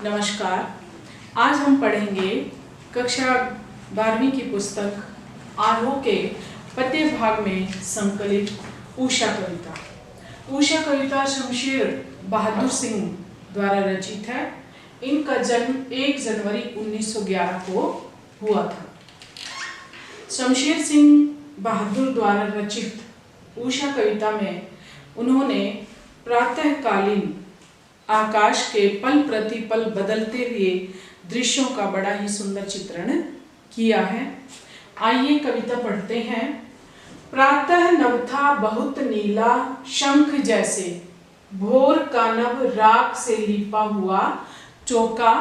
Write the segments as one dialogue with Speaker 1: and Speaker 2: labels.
Speaker 1: नमस्कार। आज हम पढ़ेंगे कक्षा 12वीं की पुस्तक आरोह के पद्य भाग में संकलित उषा कविता। उषा कविता शमशेर बहादुर सिंह द्वारा रचित है। इनका जन्म 1 जनवरी 1911 को हुआ था। शमशेर सिंह बहादुर द्वारा रचित उषा कविता में उन्होंने प्रातःकालीन आकाश के पल प्रतिपल बदलते हुए दृश्यों का बड़ा ही सुंदर चित्रण किया है। आइए कविता पढ़ते हैं। प्रातः नभ था बहुत नीला शंख जैसे, भोर का नभ राख से लिपा हुआ चौका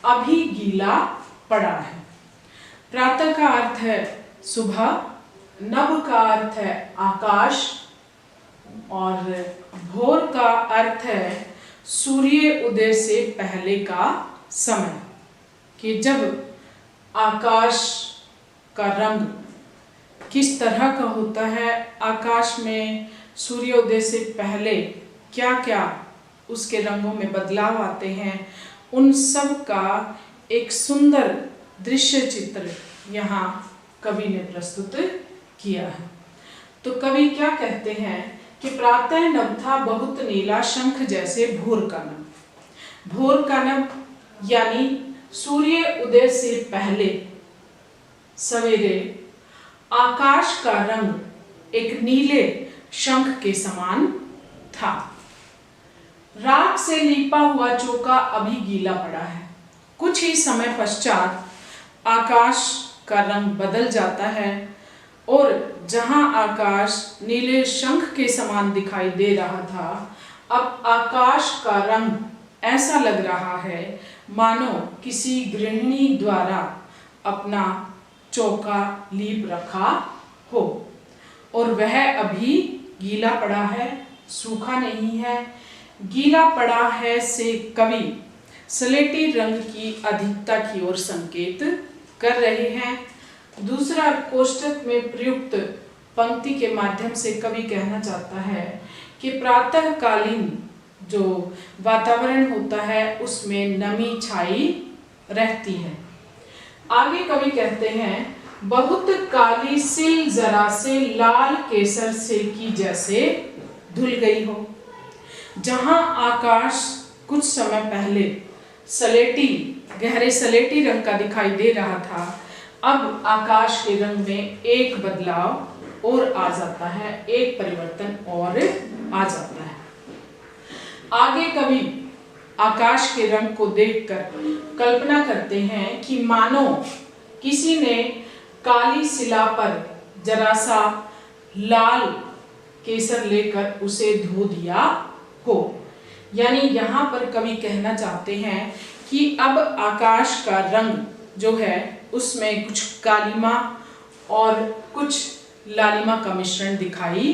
Speaker 1: अभी गीला पड़ा है। प्रातः का अर्थ है सुबह, नभ का अर्थ है आकाश और भोर का अर्थ है सूर्य उदय से पहले का समय, कि जब आकाश का रंग किस तरह का होता है, आकाश में सूर्योदय से पहले क्या क्या उसके रंगों में बदलाव आते हैं, उन सब का एक सुंदर दृश्य चित्र यहाँ कवि ने प्रस्तुत किया है। तो कवि क्या कहते हैं कि प्रातः नभ था बहुत नीला शंख जैसे, भोर का नभ। भोर का नभ यानी सूर्य उदय से पहले सवेरे आकाश का रंग एक नीले शंख के समान था। राख से लिपा हुआ चौका अभी गीला पड़ा है। कुछ ही समय पश्चात आकाश का रंग बदल जाता है और जहां आकाश नीले शंख के समान दिखाई दे रहा था, अब आकाश का रंग ऐसा लग रहा है मानो किसी गृहिणी द्वारा अपना चौका लीप रखा हो और वह अभी गीला पड़ा है, सूखा नहीं है। गीला पड़ा है से कवि स्लेटी रंग की अधिकता की ओर संकेत कर रहे हैं। दूसरा, कोष्टक में प्रयुक्त पंक्ति के माध्यम से कवि कहना चाहता है कि प्रातःकालीन जो वातावरण होता है उसमें नमी छाई रहती है। आगे कवि कहते हैं, बहुत काली सिल जरा से लाल केसर से की जैसे धुल गई हो। जहां आकाश कुछ समय पहले सलेटी, गहरे सलेटी रंग का दिखाई दे रहा था, अब आकाश के रंग में एक बदलाव और आ जाता है, एक परिवर्तन और आ जाता है। आगे कवि आकाश के रंग को देखकर कल्पना करते हैं कि मानो किसी ने काली शिला पर जरा सा लाल केसर लेकर उसे धो दिया हो। यानी यहाँ पर कवि कहना चाहते हैं कि अब आकाश का रंग जो है उसमें कुछ कालिमा और कुछ लालिमा का मिश्रण दिखाई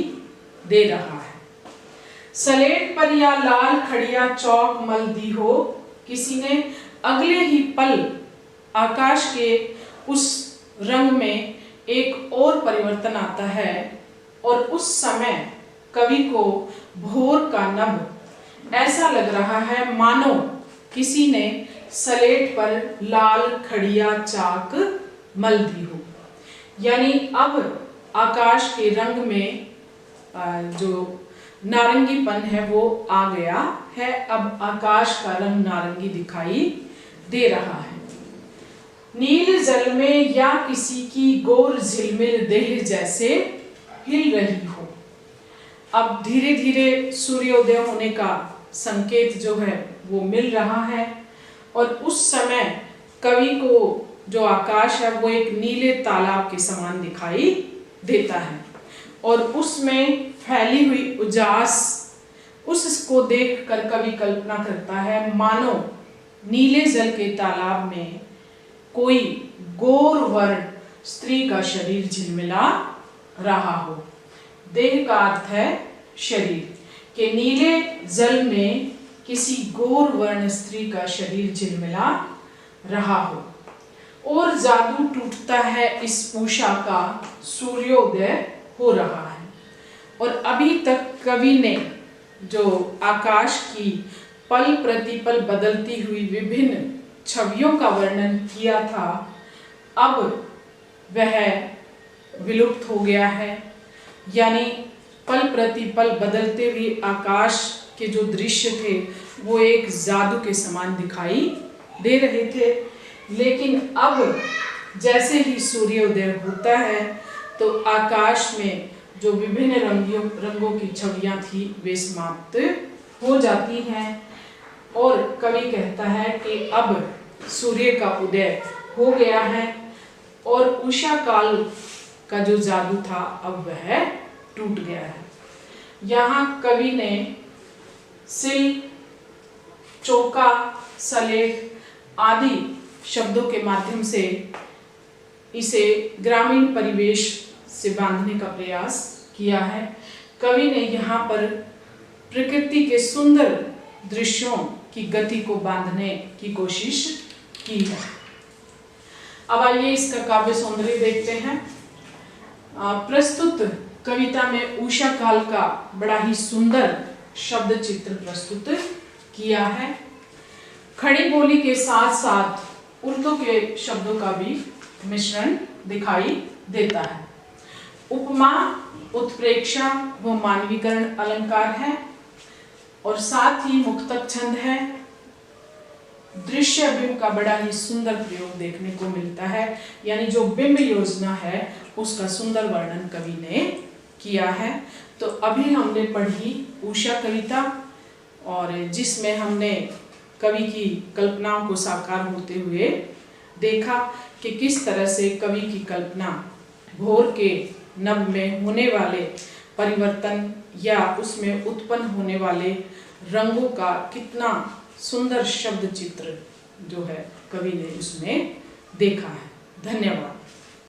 Speaker 1: दे रहा है। सलेट पर या लाल खड़िया चौक मल दी हो, किसी ने अगले ही पल आकाश के उस रंग में एक और परिवर्तन आता है और उस समय कवि को भोर का नभ ऐसा लग रहा है मानो किसी ने सलेट पर लाल खड़िया चाक मल दी हो। यानी अब आकाश के रंग में जो नारंगीपन है वो आ गया है। अब आकाश का रंग नारंगी दिखाई दे रहा है। नील जल में या किसी की गोर झिलमिल देह जैसे हिल रही हो। अब धीरे धीरे सूर्योदय होने का संकेत जो है वो मिल रहा है और उस समय कवि को जो आकाश है वो एक नीले तालाब के समान दिखाई देता है और उसमें फैली हुई उजास, उसको देखकर कवि कल्पना करता है मानो नीले जल के तालाब में कोई गौर वर्ण स्त्री का शरीर झिलमिला रहा हो। देह का अर्थ है शरीर, के नीले जल में किसी गौर वर्ण स्त्री का शरीर झिलमिला रहा हो और जादू टूटता है इस उषा का, सूर्योदय हो रहा है। और अभी तक कवि ने जो आकाश की पल प्रतिपल बदलती हुई विभिन्न छवियों का वर्णन किया था, अब वह विलुप्त हो गया है। यानी पल प्रतिपल बदलते हुए आकाश के जो दृश्य थे वो एक जादू के समान दिखाई दे रहे थे, लेकिन अब जैसे ही सूर्योदय होता है तो आकाश में जो विभिन्न रंगों की छवियां थी वे समाप्त हो जाती हैं और कवि कहता है कि अब सूर्य का उदय हो गया है और उषा काल का जो जादू था अब वह टूट गया है। यहाँ कवि ने सिल, चौका, सलेट आदि शब्दों के माध्यम से इसे ग्रामीण परिवेश से बांधने का प्रयास किया है। कवि ने यहाँ पर प्रकृति के सुंदर दृश्यों की गति को बांधने की कोशिश की है। अब आइए इसका काव्य सौंदर्य देखते हैं। प्रस्तुत कविता में उषा काल का बड़ा ही सुंदर शब्द चित्र प्रस्तुत किया है। खड़ी बोली के साथ साथ उर्दू के शब्दों का भी मिश्रण दिखाई देता है। उपमा, उत्प्रेक्षा व मानवीकरण अलंकार है और साथ ही मुक्तक छंद है। दृश्य बिंब का बड़ा ही सुंदर प्रयोग देखने को मिलता है, यानी जो बिंब योजना है उसका सुंदर वर्णन कवि ने किया है। तो अभी हमने पढ़ी उषा कविता और जिसमें हमने कवि की कल्पनाओं को साकार होते हुए देखा कि किस तरह से कवि की कल्पना भोर के नभ में होने वाले परिवर्तन या उसमें उत्पन्न होने वाले रंगों का कितना सुंदर शब्द चित्र जो है कवि ने उसमें देखा है। धन्यवाद।